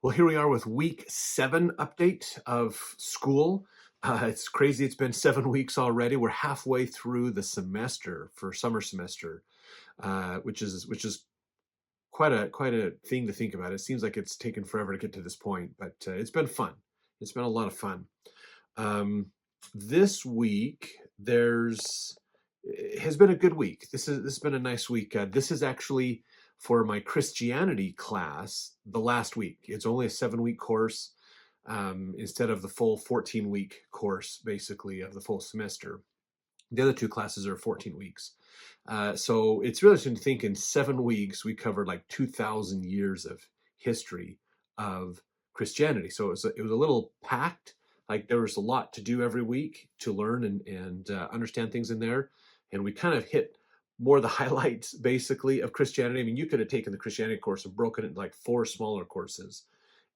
Well, here we are with week 7 update of school. It's crazy. It's been 7 weeks already. We're halfway through the semester for summer semester, which is quite a thing to think about. It seems like it's taken forever to get to this point, but it's been fun. It's been a lot of fun. Um, this week there's it has been a good week. This has been a nice week. This is actually for my Christianity class the last week. It's only a 7-week course instead of the full 14-week course, basically of the full semester. The other two classes are 14 weeks. So it's really interesting to think in 7 weeks we covered like 2,000 years of history of Christianity. So it was a little packed. Like there was a lot to do every week to learn and understand things in there. And we kind of hit more of the highlights basically of Christianity. I mean, you could have taken the Christianity course and broken it into like 4 smaller courses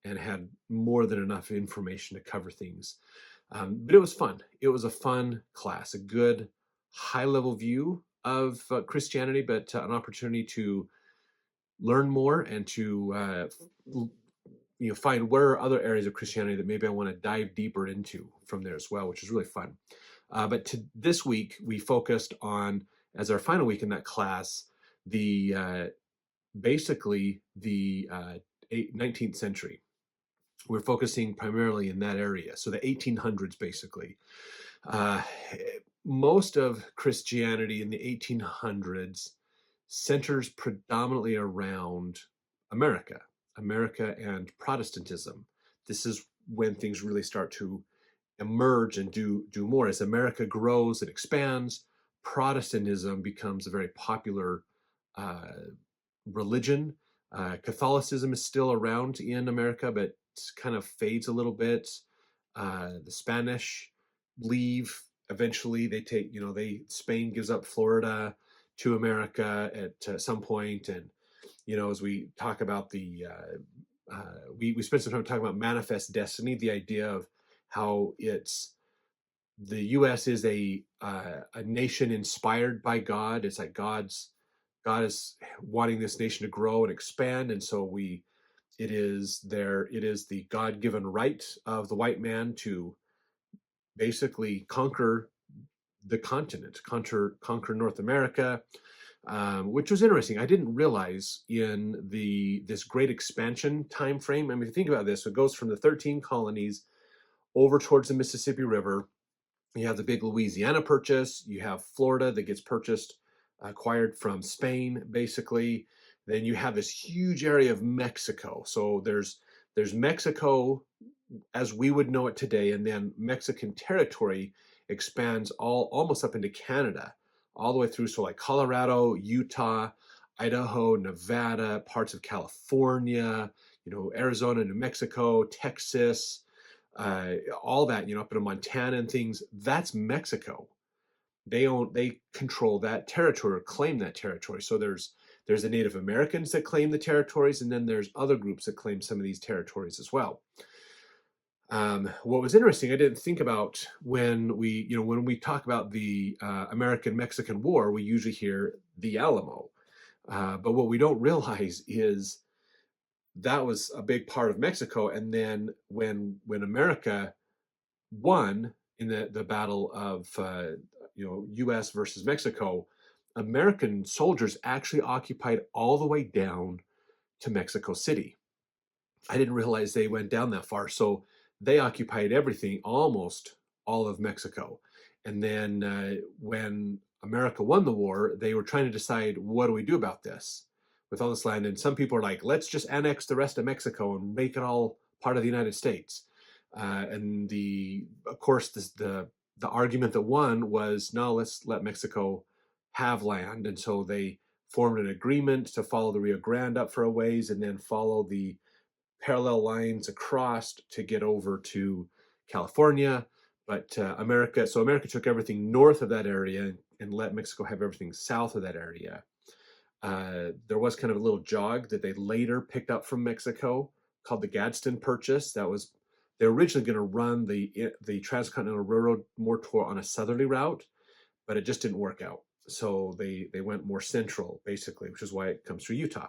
and had more than enough information to cover things. But it was fun. It was a fun class, a good high-level view of Christianity, but an opportunity to learn more and to find where are other areas of Christianity that maybe I want to dive deeper into from there as well, which is really fun. But this week we focused on, as our final week in that class, basically the 19th century. We're focusing primarily in that area. So the 1800s, basically. Uh, Most of Christianity in the 1800s centers predominantly around America and Protestantism. This is when things really start to emerge and do more. As America grows and expands, Protestantism becomes a very popular uh, religion. Catholicism is still around in America, but kind of fades a little bit. The Spanish leave eventually. They take, Spain gives up Florida to America at some point, and as we talk about we spent some time talking about manifest destiny, the idea of how the U.S. is a nation inspired by God. It's like God is wanting this nation to grow and expand, and so it is the God-given right of the white man to basically conquer the continent, conquer North America, which was interesting. I didn't realize in this great expansion time frame. I mean, if you think about this, it goes from the 13 colonies over towards the Mississippi River. You have the big Louisiana purchase. You have Florida that gets acquired from Spain, basically. Then you have this huge area of Mexico. So there's Mexico as we would know it today, and then Mexican territory expands almost up into Canada, all the way through. So like Colorado, Utah, Idaho, Nevada, parts of California, Arizona, New Mexico, Texas, all that, up into Montana and things. That's Mexico. They control that territory or claim that territory. So there's the Native Americans that claim the territories, and then there's other groups that claim some of these territories as well. What was interesting, I didn't think about when we talk about the American-Mexican War, we usually hear the Alamo. But what we don't realize is that was a big part of Mexico. And then when America won in the battle of U.S. versus Mexico, American soldiers actually occupied all the way down to Mexico City. I didn't realize they went down that far. So they occupied everything, almost all of Mexico. And then when America won the war, they were trying to decide, what do we do about this with all this land? And some people are like, let's just annex the rest of Mexico and make it all part of the United States. And of course, the argument that won was, no, let's let Mexico have land. And so they formed an agreement to follow the Rio Grande up for a ways and then follow the parallel lines across to get over to California. But America took everything north of that area and let Mexico have everything south of that area. There was kind of a little jog that they later picked up from Mexico called the Gadsden Purchase. They're originally going to run the Transcontinental Railroad more on a southerly route, but it just didn't work out. So they went more central, basically, which is why it comes through Utah.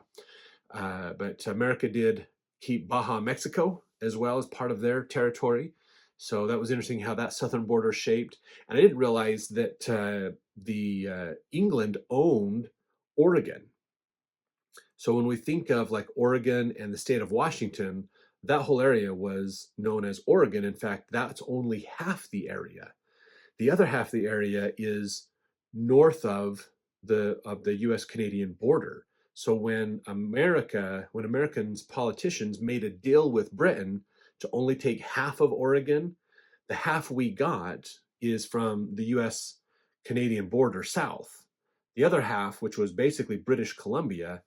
But America did keep Baja Mexico as well as part of their territory. So that was interesting how that southern border shaped. And I didn't realize that the England owned Oregon. So when we think of like Oregon and the state of Washington, that whole area was known as Oregon. In fact, that's only half the area. The other half of the area is north of the U.S. Canadian border. So when Americans politicians made a deal with Britain to only take half of Oregon, the half we got is from the U.S. Canadian border south. The other half, which was basically British Columbia,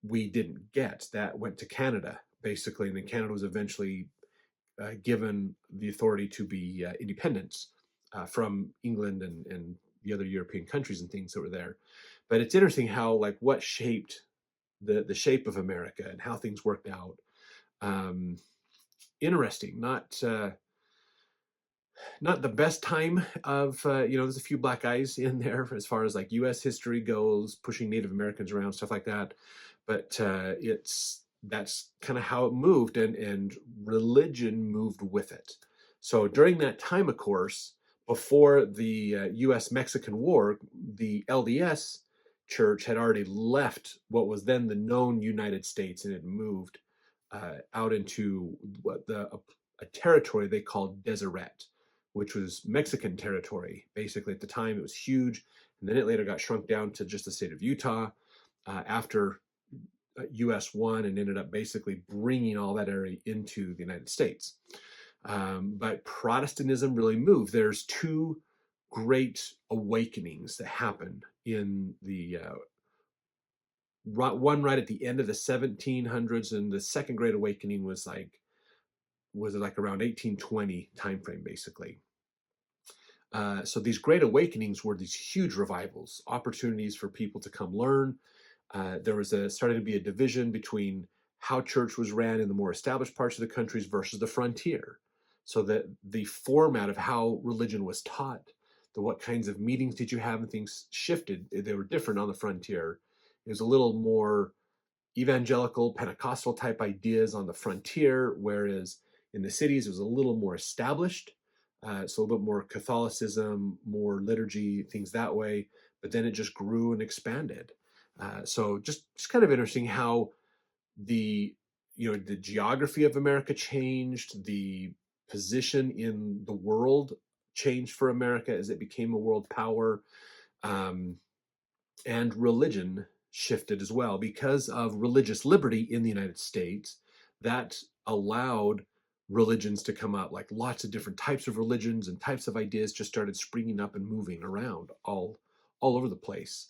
we didn't get. That went to Canada basically, and then Canada was eventually given the authority to be independent from England and the other European countries and things that were there. But it's interesting how like what shaped the shape of America and how things worked out. Um, Interesting, not the best time of there's a few black guys in there as far as like U.S. history goes, pushing Native Americans around, stuff like that. But that's kind of how it moved, and religion moved with it. So during that time, of course, before the U.S.-Mexican War, the LDS Church had already left what was then the known United States, and it moved out into a territory they called Deseret, which was Mexican territory. Basically, at the time, it was huge, and then it later got shrunk down to just the state of Utah after US won and ended up basically bringing all that area into the United States. But Protestantism really moved. There's two great awakenings that happened in the one right at the end of the 1700s, and the second great awakening was like around 1820 timeframe, basically. So these great awakenings were these huge revivals, opportunities for people to come learn. There was starting to be a division between how church was ran in the more established parts of the countries versus the frontier. So that the format of how religion was taught, what kinds of meetings did you have, and things shifted. They were different on the frontier. It was a little more evangelical, Pentecostal type ideas on the frontier, whereas in the cities it was a little more established. So a little bit more Catholicism, more liturgy, things that way. But then it just grew and expanded. So just kind of interesting how the the geography of America changed, the position in the world changed for America as it became a world power, and religion shifted as well because of religious liberty in the United States. That allowed religions to come up, like lots of different types of religions and types of ideas just started springing up and moving around all over the place.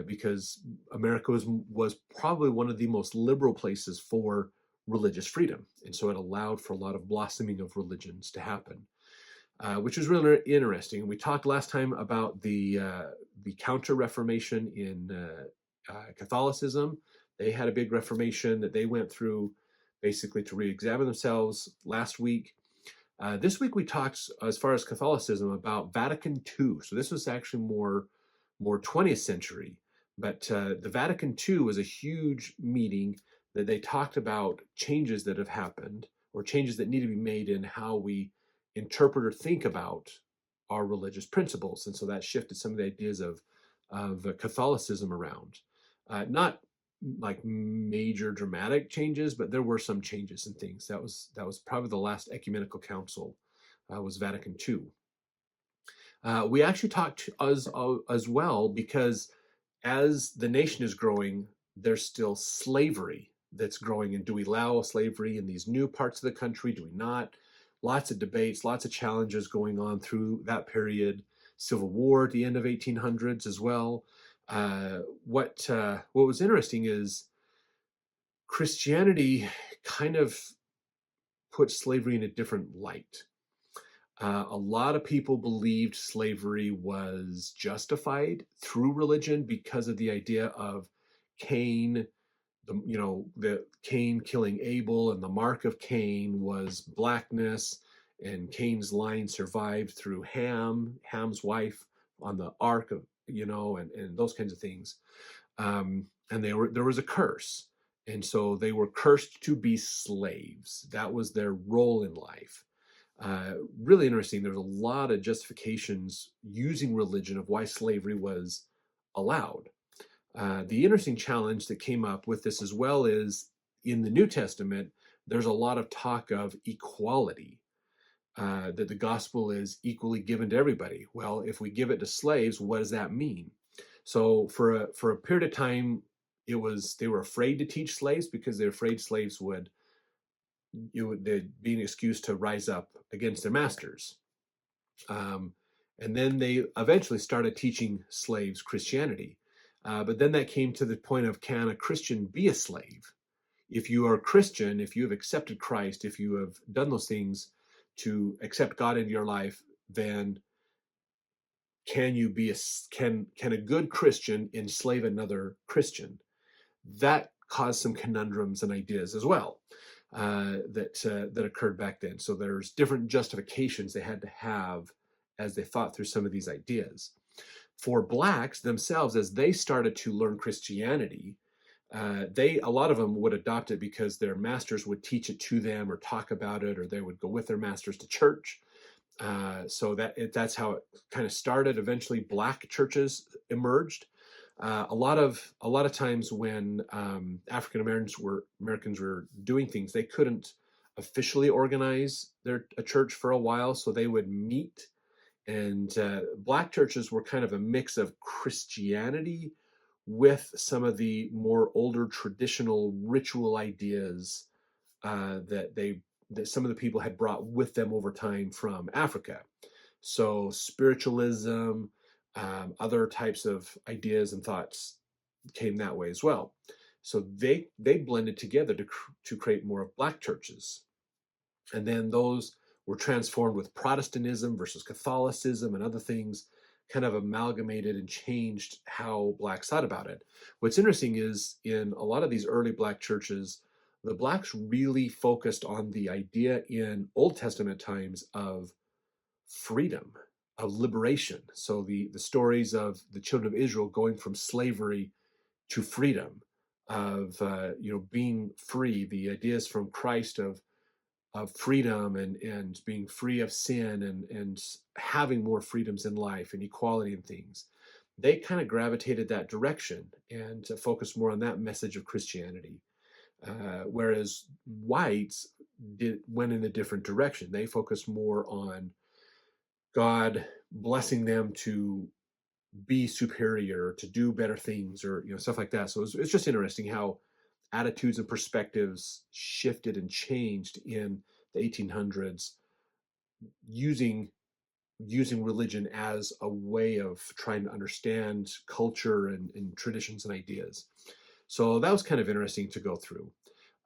Because America was probably one of the most liberal places for religious freedom, and so it allowed for a lot of blossoming of religions to happen, which was really interesting. We talked last time about the Counter Reformation in Catholicism. They had a big Reformation that they went through, basically to re-examine themselves last week. This week we talked, as far as Catholicism, about Vatican II. So this was actually more 20th century, but the Vatican II was a huge meeting that they talked about changes that have happened, or changes that need to be made in how we interpret or think about our religious principles. And so that shifted some of the ideas of Catholicism around. Not like major dramatic changes, but there were some changes and things. That was probably the last ecumenical council, was Vatican II. We actually talked as well, because as the nation is growing, there's still slavery that's growing. And do we allow slavery in these new parts of the country? Do we not? Lots of debates, lots of challenges going on through that period. Civil War at the end of 1800s as well. What was interesting is Christianity kind of put slavery in a different light. A lot of people believed slavery was justified through religion because of the idea of Cain, the Cain killing Abel, and the mark of Cain was blackness, and Cain's line survived through Ham's wife on the ark of, and those kinds of things. And there was a curse. And so they were cursed to be slaves. That was their role in life. Really interesting. There's a lot of justifications using religion of why slavery was allowed. The interesting challenge that came up with this as well is in the New Testament, there's a lot of talk of equality, that the gospel is equally given to everybody. Well, if we give it to slaves, what does that mean? So for a period of time, they were afraid to teach slaves because they're afraid slaves would they'd be an excuse to rise up against their masters. Um, and then they eventually started teaching slaves Christianity. But then that came to the point of, can a Christian be a slave? If you are a Christian, if you have accepted Christ, if you have done those things to accept God into your life, then can you be can a good Christian enslave another Christian? That caused some conundrums and ideas as well, that occurred back then. So there's different justifications they had to have as they thought through some of these ideas. For blacks themselves, as they started to learn Christianity, a lot of them would adopt it because their masters would teach it to them or talk about it, or they would go with their masters to church. So that's how it kind of started. Eventually, black churches emerged. A lot of times when African Americans were doing things, they couldn't officially organize a church for a while, so they would meet. And black churches were kind of a mix of Christianity with some of the more older traditional ritual ideas, that some of the people had brought with them over time from Africa. So spiritualism, other types of ideas and thoughts came that way as well. So they blended together to create more of black churches, and then those were transformed with Protestantism versus Catholicism and other things, kind of amalgamated and changed how blacks thought about it. What's interesting is in a lot of these early black churches, the blacks really focused on the idea in Old Testament times of freedom, of liberation. So the stories of the children of Israel going from slavery to freedom, of being free, the ideas from Christ of freedom and being free of sin and having more freedoms in life and equality and things. They kind of gravitated that direction and focused more on that message of Christianity. Whereas whites went in a different direction. They focused more on God blessing them to be superior, to do better things, or stuff like that. So it's just interesting how attitudes and perspectives shifted and changed in the 1800s, using religion as a way of trying to understand culture and traditions and ideas. So that was kind of interesting to go through.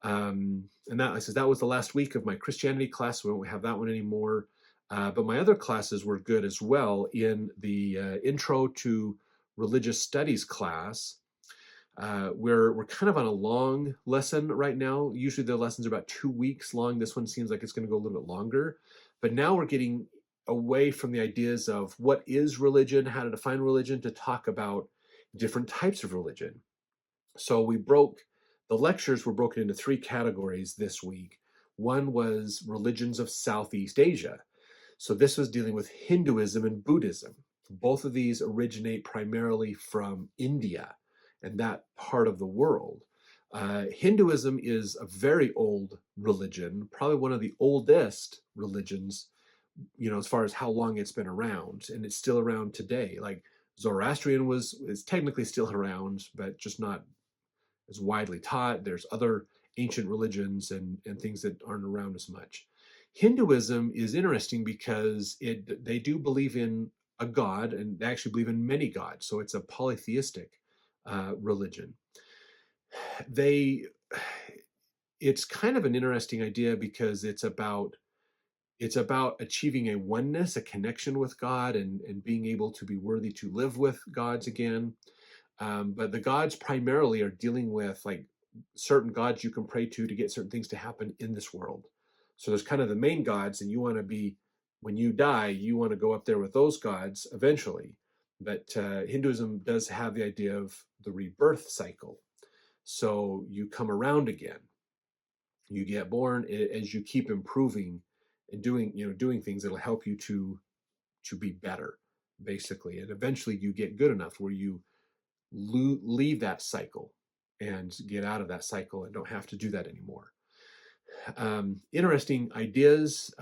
And that was the last week of my Christianity class. We won't have that one anymore. But my other classes were good as well. In the intro to religious studies class, we're kind of on a long lesson right now. Usually the lessons are about 2 weeks long. This one seems like it's going to go a little bit longer. But now we're getting away from the ideas of what is religion, how to define religion, to talk about different types of religion. So the lectures were broken into 3 categories this week. One was religions of Southeast Asia. So this was dealing with Hinduism and Buddhism. Both of these originate primarily from India and that part of the world. Hinduism is a very old religion, probably one of the oldest religions, as far as how long it's been around, and it's still around today. Like Zoroastrian is technically still around, but just not as widely taught. There's other ancient religions and things that aren't around as much. Hinduism is interesting because they do believe in a god, and they actually believe in many gods. So it's a polytheistic religion. It's kind of an interesting idea because it's about achieving a oneness, a connection with God, and being able to be worthy to live with gods again. But the gods primarily are dealing with like certain gods you can pray to get certain things to happen in this world. So there's kind of the main gods, and when you die, you want to go up there with those gods eventually. But Hinduism does have the idea of the rebirth cycle. So you come around again. You get born as you keep improving and doing things that'll help you to be better, basically. And eventually you get good enough where you leave that cycle and get out of that cycle and don't have to do that anymore. Interesting ideas,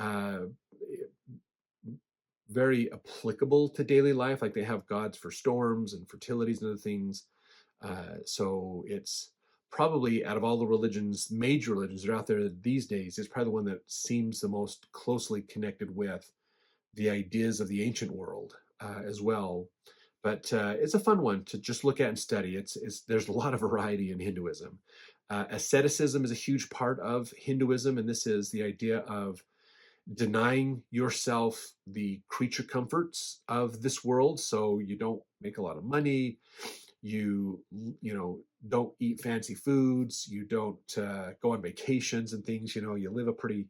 very applicable to daily life. Like they have gods for storms and fertilities and other things. So it's probably, out of all the religions, major religions that are out there these days, it's probably the one that seems the most closely connected with the ideas of the ancient world as well. But it's a fun one to just look at and study. There's a lot of variety in Hinduism. Asceticism is a huge part of Hinduism, and this is the idea of denying yourself the creature comforts of this world. So you don't make a lot of money, you don't eat fancy foods, you don't go on vacations and things. You live a pretty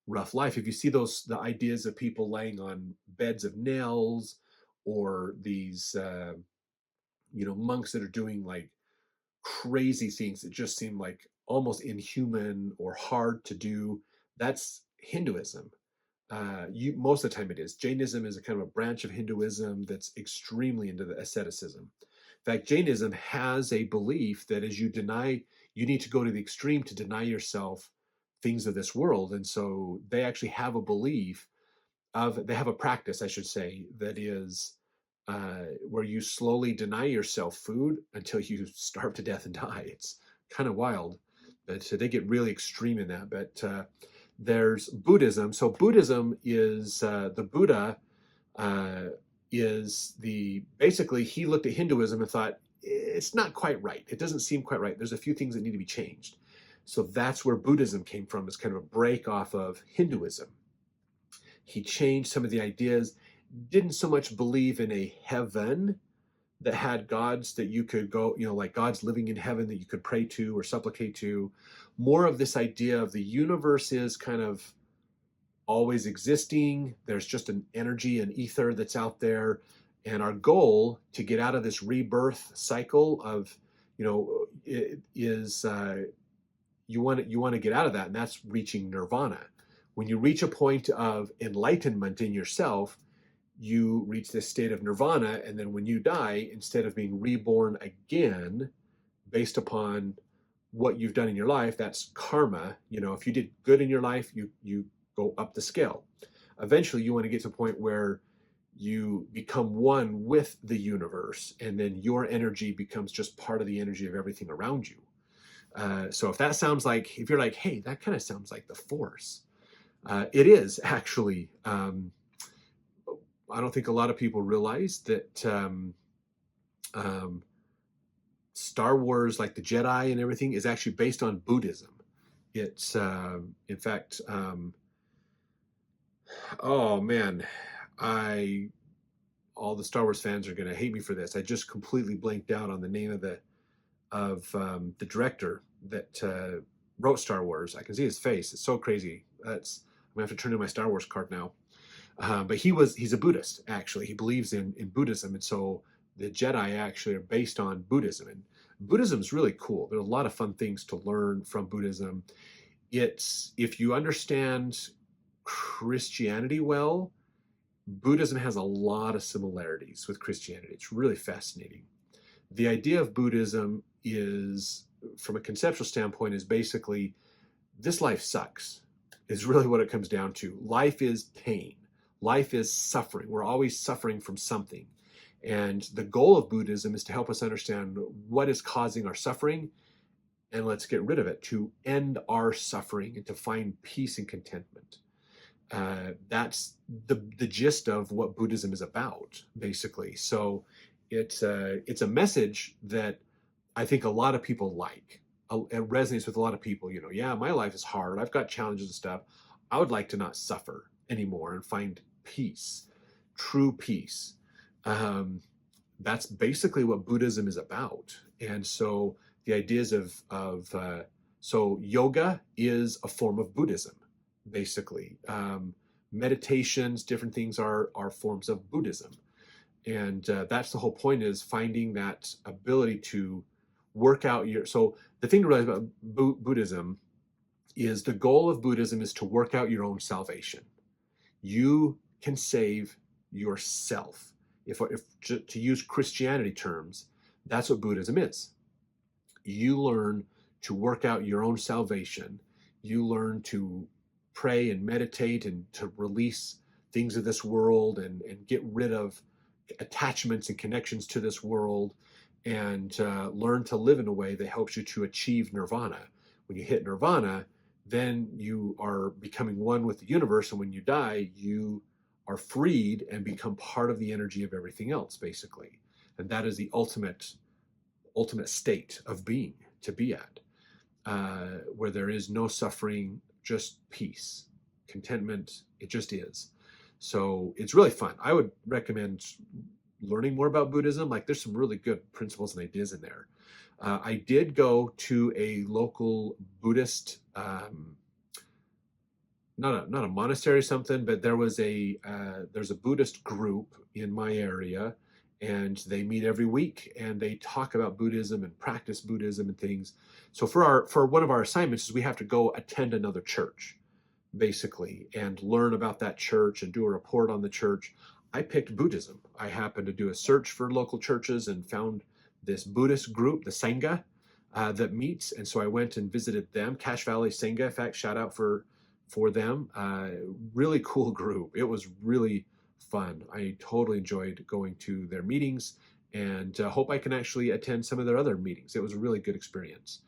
rough life. If you see the ideas of people laying on beds of nails, or these monks that are doing like crazy things that just seem like almost inhuman or hard to do, that's Hinduism. Most of the time it is. Jainism is a kind of a branch of Hinduism that's extremely into the asceticism. In fact, Jainism has a belief that as you need to go to the extreme to deny yourself things of this world. And so they actually have a belief they have a practice, I should say, that is where you slowly deny yourself food until you starve to death and die. It's kind of wild, but they get really extreme in that. But there's Buddhism. So Buddhism is the Buddha basically he looked at Hinduism and thought, it's not quite right. It doesn't seem quite right. There's a few things that need to be changed. So that's where Buddhism came from, as kind of a break off of Hinduism. He changed some of the ideas, didn't so much believe in a heaven that had gods that you could go, like gods living in heaven that you could pray to or supplicate to. More of this idea of the universe is kind of always existing. There's just an energy, an ether that's out there. And our goal to get out of this rebirth cycle of, is you want to get out of that, and that's reaching nirvana. When you reach a point of enlightenment in yourself, you reach this state of nirvana, and then when you die, instead of being reborn again based upon what you've done in your life, that's karma. If you did good in your life, you go up the scale. Eventually, you want to get to a point where you become one with the universe, and then your energy becomes just part of the energy of everything around you. So if you're like, hey, that kind of sounds like the Force, it is actually. I don't think a lot of people realize that Star Wars, like the Jedi and everything, is actually based on Buddhism. It's, in fact, oh man, all the Star Wars fans are going to hate me for this. I just completely blanked out on the name of the director that wrote Star Wars. I can see his face. It's so crazy. I'm gonna have to turn in my Star Wars card now. But he's a Buddhist, actually. He believes in Buddhism. And so the Jedi actually are based on Buddhism. And Buddhism is really cool. There are a lot of fun things to learn from Buddhism. If you understand Christianity well, Buddhism has a lot of similarities with Christianity. It's really fascinating. The idea of Buddhism is, from a conceptual standpoint, is basically this life sucks, is really what it comes down to. Life is pain. Life is suffering. We're always suffering from something. And the goal of Buddhism is to help us understand what is causing our suffering, and let's get rid of it, to end our suffering and to find peace and contentment. That's the gist of what Buddhism is about, basically. So it's a message that I think a lot of people like. It resonates with a lot of people. Yeah, my life is hard. I've got challenges and stuff. I would like to not suffer anymore and find peace, true peace. That's basically what Buddhism is about. And so the ideas so yoga is a form of Buddhism, basically. Meditations, different things are forms of Buddhism. And that's the whole point, is finding that ability to work out so The thing to realize about Buddhism is the goal of Buddhism is to work out your own salvation. You can save yourself. If to use Christianity terms, that's what Buddhism is. You learn to work out your own salvation. You learn to pray and meditate and to release things of this world and get rid of attachments and connections to this world, and learn to live in a way that helps you to achieve nirvana. When you hit nirvana, then you are becoming one with the universe, and when you die, you are freed and become part of the energy of everything else, basically. And that is the ultimate state of being to be at, where there is no suffering, just peace, contentment. It just is. So it's really fun. I would recommend learning more about Buddhism. Like, there's some really good principles and ideas in there. I did go to a local Buddhist, not a monastery or something, but there's a Buddhist group in my area, and they meet every week and they talk about Buddhism and practice Buddhism and things. So for one of our assignments is we have to go attend another church, basically, and learn about that church and do a report on the church. I picked Buddhism. I happened to do a search for local churches and found this Buddhist group, the Sangha, that meets. And so I went and visited them, Cache Valley Sangha. In fact, shout out for them. Really cool group. It was really fun. I totally enjoyed going to their meetings, and hope I can actually attend some of their other meetings. It was a really good experience.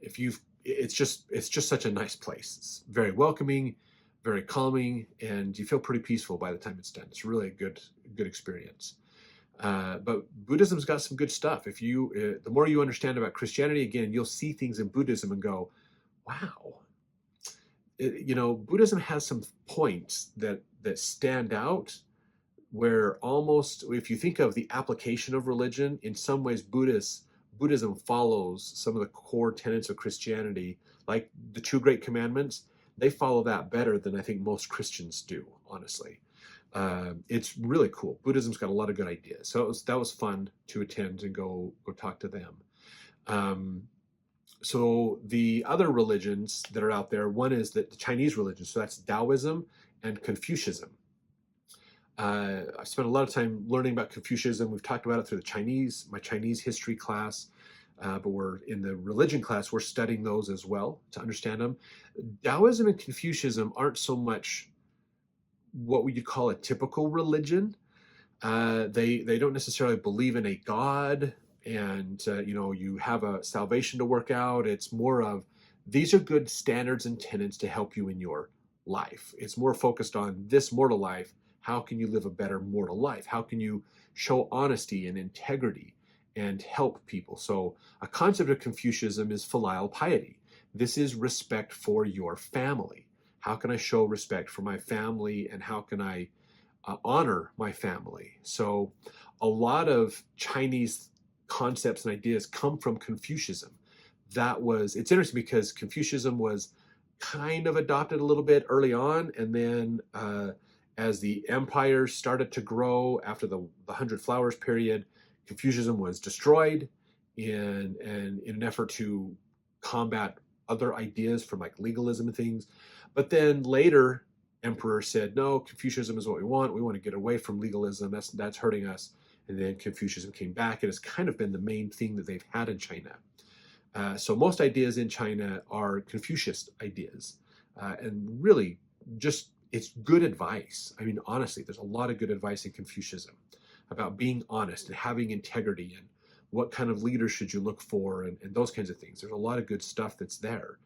It's just such a nice place. It's very welcoming, very calming, and you feel pretty peaceful by the time it's done. It's really a good experience. But Buddhism's got some good stuff. If you, the more you understand about Christianity, again, you'll see things in Buddhism and go, wow. Buddhism has some points that stand out, where almost, if you think of the application of religion, in some ways Buddhism follows some of the core tenets of Christianity, like the two great commandments. They follow that better than I think most Christians do, honestly. It's really cool. Buddhism's got a lot of good ideas. So that was fun to attend and go talk to them. So the other religions that are out there, one is the Chinese religion. So that's Taoism and Confucianism. I spent a lot of time learning about Confucianism. We've talked about it through my Chinese history class, but we're in the religion class, we're studying those as well to understand them. Taoism and Confucianism aren't so much what would you call a typical religion. They don't necessarily believe in a God, and you have a salvation to work out. It's more of, these are good standards and tenets to help you in your life. It's more focused on this mortal life. How can you live a better mortal life? How can you show honesty and integrity and help people? So a concept of Confucianism is filial piety. This is respect for your family. How can I show respect for my family, and how can I honor my family? So a lot of Chinese concepts and ideas come from Confucianism. It's interesting because Confucianism was kind of adopted a little bit early on, and then as the empire started to grow after the 100 Flowers period, Confucianism was destroyed in an effort to combat other ideas from like legalism and things. But then later, emperor said, no, Confucianism is what we want. We want to get away from legalism. That's hurting us. And then Confucianism came back, and it's kind of been the main thing that they've had in China. So most ideas in China are Confucius ideas, and really just, it's good advice. I mean, honestly, there's a lot of good advice in Confucianism about being honest and having integrity, and what kind of leaders should you look for, and those kinds of things. There's a lot of good stuff that's there.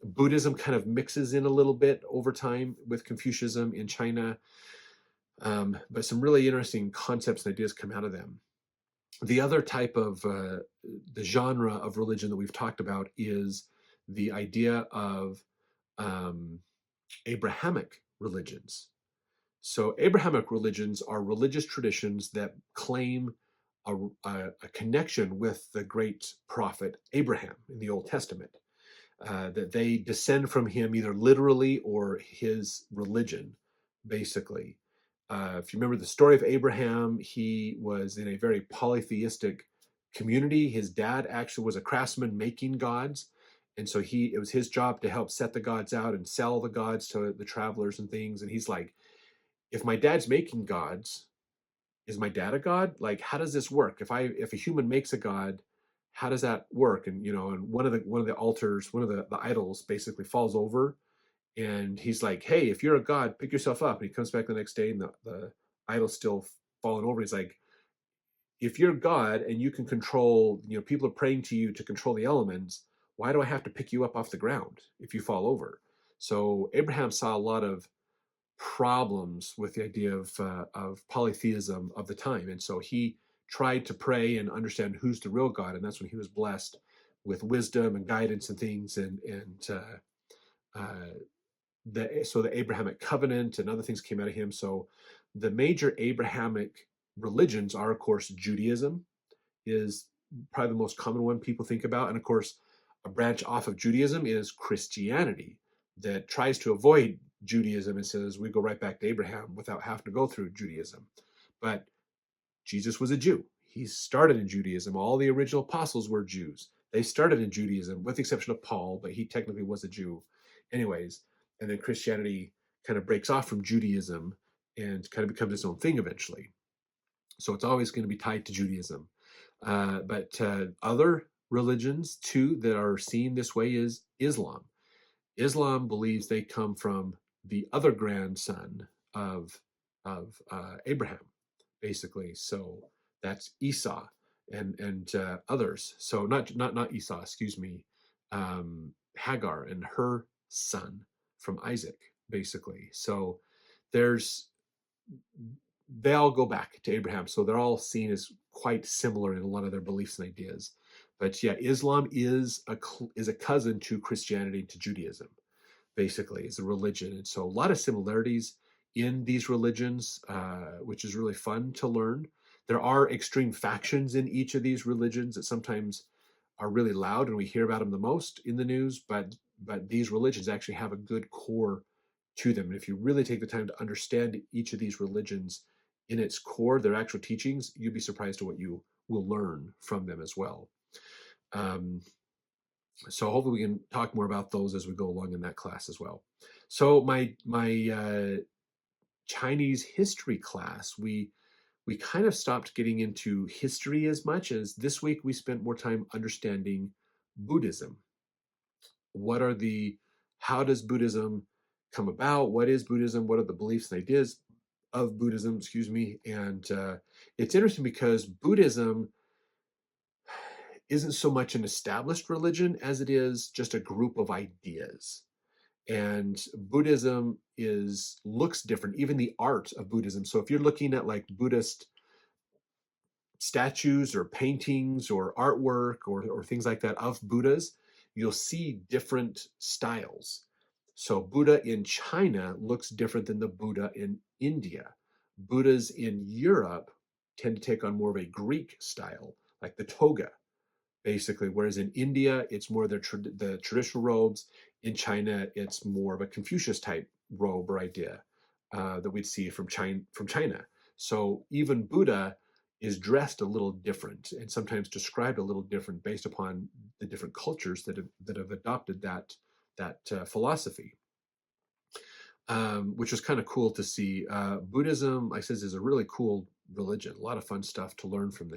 Buddhism kind of mixes in a little bit over time with Confucianism in China, but some really interesting concepts and ideas come out of them. The other type of the genre of religion that we've talked about is the idea of Abrahamic religions. So Abrahamic religions are religious traditions that claim a connection with the great prophet Abraham in the Old Testament, that they descend from him either literally or his religion, basically. If you remember the story of Abraham, he was in a very polytheistic community. His dad actually was a craftsman making gods. And so it was his job to help set the gods out and sell the gods to the travelers and things. And he's like, if my dad's making gods, is my dad a god? Like, how does this work? If a human makes a god, how does that work? And and one of the altars, one of the idols basically falls over, and he's like, hey, if you're a god, pick yourself up. And he comes back the next day, and the idol's still falling over. He's like, if you're God and you can control, people are praying to you to control the elements, why do I have to pick you up off the ground if you fall over? So Abraham saw a lot of problems with the idea of polytheism of the time, and so he tried to pray and understand who's the real God, and that's when he was blessed with wisdom and guidance and things, uh, the Abrahamic covenant and other things came out of him. So the major Abrahamic religions are, of course, Judaism is probably the most common one people think about, and of course, a branch off of Judaism is Christianity that tries to avoid Judaism and says we go right back to Abraham without having to go through Judaism. But Jesus was a Jew. He started in Judaism. All the original apostles were Jews. They started in Judaism, with the exception of Paul, but he technically was a Jew. Anyways, and then Christianity kind of breaks off from Judaism and kind of becomes its own thing eventually. So it's always going to be tied to Judaism. But other religions, too, that are seen this way is Islam. Islam believes they come from the other grandson of Abraham, basically. So that's Esau and others. So not Esau, excuse me, Hagar and her son from Isaac, basically. So there's they all go back to Abraham, so they're all seen as quite similar in a lot of their beliefs and ideas. But yeah, Islam is a cousin to Christianity, to Judaism, basically, as a religion, and so a lot of similarities in these religions, which is really fun to learn. There are extreme factions in each of these religions that sometimes are really loud, and we hear about them the most in the news. But these religions actually have a good core to them, and if you really take the time to understand each of these religions in its core, their actual teachings, you'd be surprised at what you will learn from them as well. Um, so hopefully we can talk more about those as we go along in that class as well. So my Chinese history class, we kind of stopped getting into history as much as this week we spent more time understanding Buddhism. How does Buddhism come about? What is Buddhism? What are the beliefs and ideas of Buddhism? Excuse me. And it's interesting because Buddhism isn't so much an established religion as it is just a group of ideas. And Buddhism looks different, even the art of Buddhism. So if you're looking at like Buddhist statues or paintings or artwork or things like that of Buddhas, you'll see different styles. So Buddha in China looks different than the Buddha in India. Buddhas in Europe tend to take on more of a Greek style, like the toga, basically. Whereas in India, it's more the traditional robes. In China, it's more of a Confucius type robe or idea that we'd see from China. So even Buddha is dressed a little different and sometimes described a little different based upon the different cultures that have adopted that philosophy, which was kind of cool to see. Buddhism, like I says, is a really cool religion. A lot of fun stuff to learn from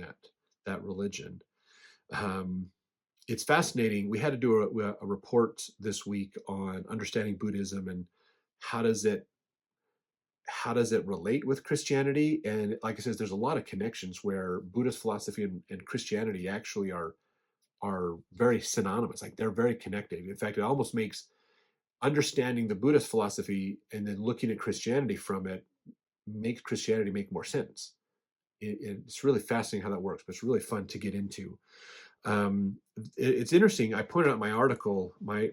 that religion. It's fascinating. We had to do a report this week on understanding Buddhism and how does it relate with Christianity. And like I said, there's a lot of connections where Buddhist philosophy and Christianity actually are very synonymous. Like they're very connected. In fact, it almost makes understanding the Buddhist philosophy and then looking at Christianity from it makes Christianity make more sense. It's really fascinating how that works, but it's really fun to get into. It's interesting. I pointed out in my article, my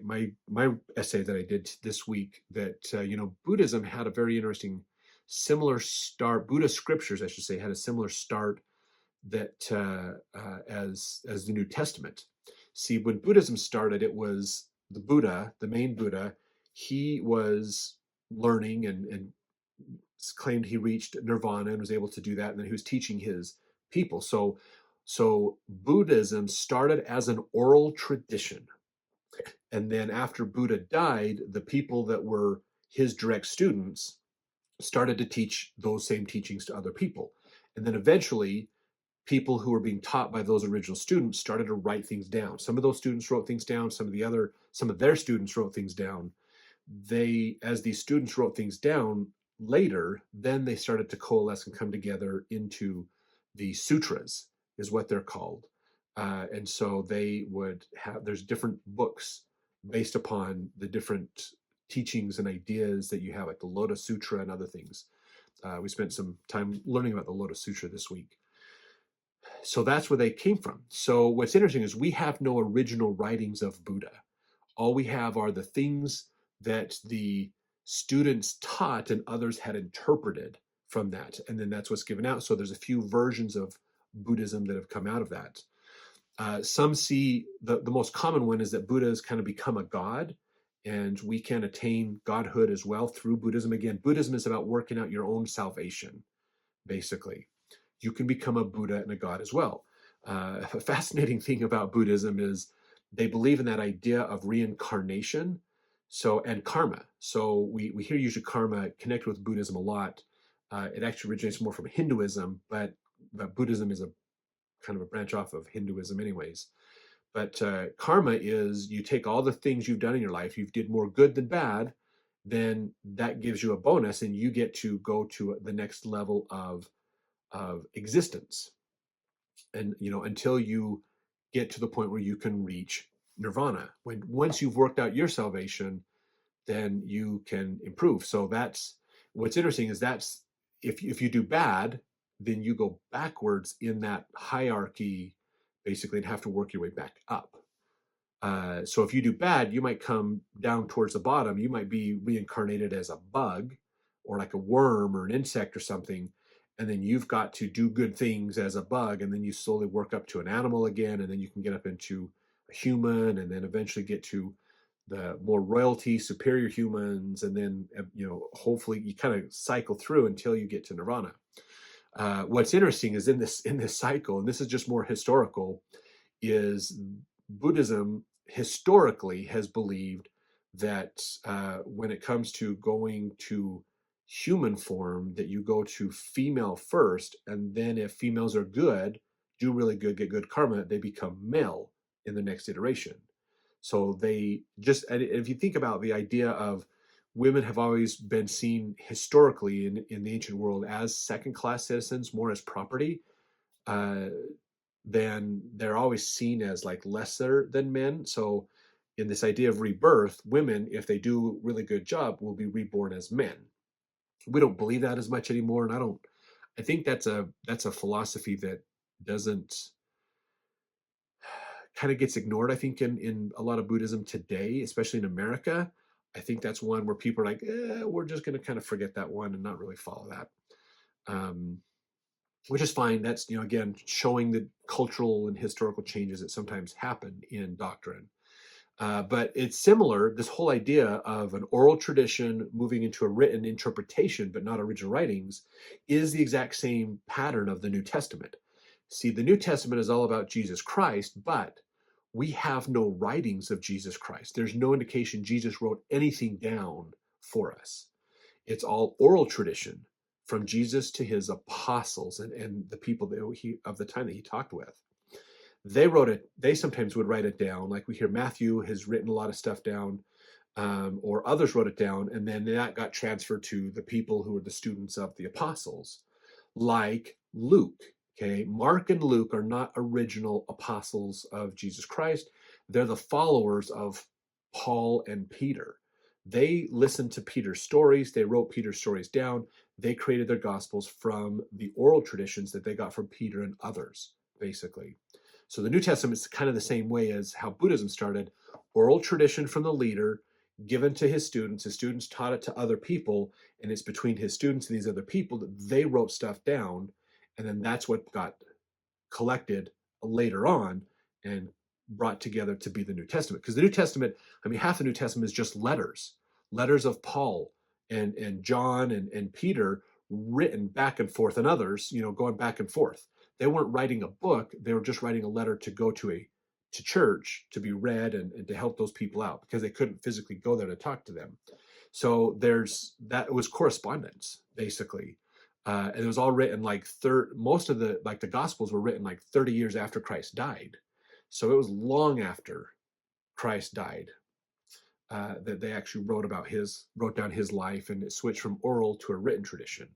essay that I did this week, that Buddhism had a very interesting similar start. Buddhist scriptures, I should say, had a similar start that as the New Testament. See, when Buddhism started, it was the Buddha, the main Buddha. He was learning and claimed he reached nirvana and was able to do that, and then he was teaching his people. So So Buddhism started as an oral tradition. And then after Buddha died, the people that were his direct students started to teach those same teachings to other people. And then eventually, people who were being taught by those original students started to write things down. Some of those students wrote things down, some of their students wrote things down. As these students wrote things down later, then they started to coalesce and come together into the sutras, is what they're called. And so they would have, there's different books based upon the different teachings and ideas that you have, like the Lotus Sutra and other things. We spent some time learning about the Lotus Sutra this week. So that's where they came from. So what's interesting is we have no original writings of Buddha. All we have are the things that the students taught and others had interpreted from that. And then that's what's given out. So there's a few versions of Buddhism that have come out of that. Some see the most common one is that Buddha has kind of become a god, and we can attain godhood as well through Buddhism. Again, Buddhism is about working out your own salvation, basically. You can become a Buddha and a god as well. A fascinating thing about Buddhism is they believe in that idea of reincarnation, and karma. So we hear usually karma connect with Buddhism a lot. It actually originates more from Hinduism, but Buddhism is a kind of a branch off of Hinduism anyways. But karma is you take all the things you've done in your life, you did more good than bad, then that gives you a bonus and you get to go to the next level of existence. And, until you get to the point where you can reach nirvana. Once you've worked out your salvation, then you can improve. So that's what's interesting is that's if you do bad, then you go backwards in that hierarchy, basically, and have to work your way back up. So if you do bad, you might come down towards the bottom. You might be reincarnated as a bug or like a worm or an insect or something. And then you've got to do good things as a bug. And then you slowly work up to an animal again. And then you can get up into a human and then eventually get to the more royalty, superior humans. And then, hopefully you kind of cycle through until you get to nirvana. What's interesting is in this cycle, and this is just more historical, is Buddhism historically has believed that when it comes to going to human form, that you go to female first, and then if females are good, do really good, get good karma, they become male in the next iteration. So if you think about the idea of women have always been seen historically in the ancient world as second-class citizens, more as property, then they're always seen as like lesser than men. So in this idea of rebirth, women, if they do a really good job, will be reborn as men. We don't believe that as much anymore. And I think that's a philosophy that doesn't kind of gets ignored, I think, in a lot of Buddhism today, especially in America. I think that's one where people are like, we're just going to kind of forget that one and not really follow that. Which is fine. That's, again, showing the cultural and historical changes that sometimes happen in doctrine. But it's similar, this whole idea of an oral tradition moving into a written interpretation, but not original writings, is the exact same pattern of the New Testament. See, the New Testament is all about Jesus Christ, but we have no writings of Jesus Christ. There's no indication Jesus wrote anything down for us. It's all oral tradition from Jesus to his apostles and the people of the time that he talked with. They sometimes would write it down. Like we hear Matthew has written a lot of stuff down, or others wrote it down, and then that got transferred to the people who were the students of the apostles, like Luke. Okay, Mark and Luke are not original apostles of Jesus Christ. They're the followers of Paul and Peter. They listened to Peter's stories. They wrote Peter's stories down. They created their gospels from the oral traditions that they got from Peter and others, basically. So the New Testament is kind of the same way as how Buddhism started. Oral tradition from the leader given to his students. His students taught it to other people, and it's between his students and these other people that they wrote stuff down, and then that's what got collected later on and brought together to be the New Testament. Because the New Testament, half the New Testament is just letters of Paul and John and Peter written back and forth, and others, going back and forth. they weren't writing a book, they were just writing a letter to go to church to be read and to help those people out because they couldn't physically go there to talk to them. So there's that. It was correspondence basically, and it was all written like most of the Gospels were written like 30 years after Christ died. So it was long after Christ died that they actually wrote down his life, and it switched from oral to a written tradition.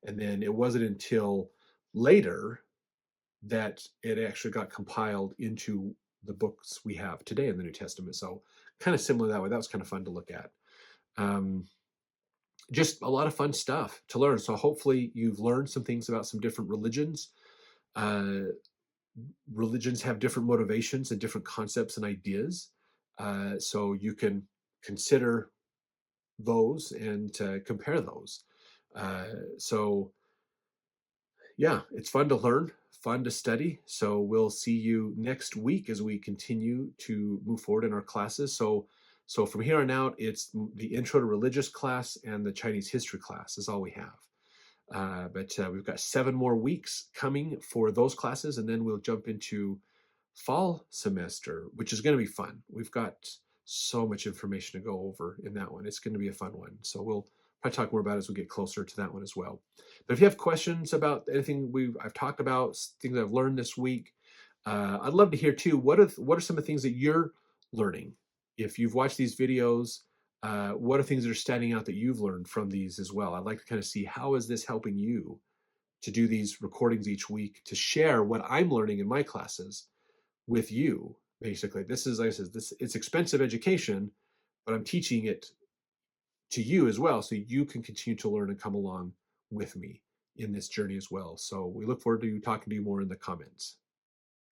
And then it wasn't until later that it actually got compiled into the books we have today in the New Testament. So kind of similar that way. That was kind of fun to look at. Um, just a lot of fun stuff to learn. So hopefully you've learned some things about some different religions. Uh, Religions have different motivations and different concepts and ideas. So you can consider those and compare those. So yeah, it's fun to learn, fun to study. So we'll see you next week as we continue to move forward in our classes. So from here on out, it's the Intro to Religious class and the Chinese History class is all we have. But we've got 7 more weeks coming for those classes, and then we'll jump into fall semester, which is going to be fun. We've got so much information to go over in that one. It's going to be a fun one. So we'll probably talk more about it as we get closer to that one as well. But if you have questions about anything I've talked about, things I've learned this week, I'd love to hear too. What are some of the things that you're learning? If you've watched these videos, what are things that are standing out that you've learned from these as well? I'd like to kind of see how is this helping you to do these recordings each week to share what I'm learning in my classes with you. Basically, this is, like I said, it's expensive education, but I'm teaching it to you as well, so you can continue to learn and come along with me in this journey as well. So we look forward to talking to you more in the comments.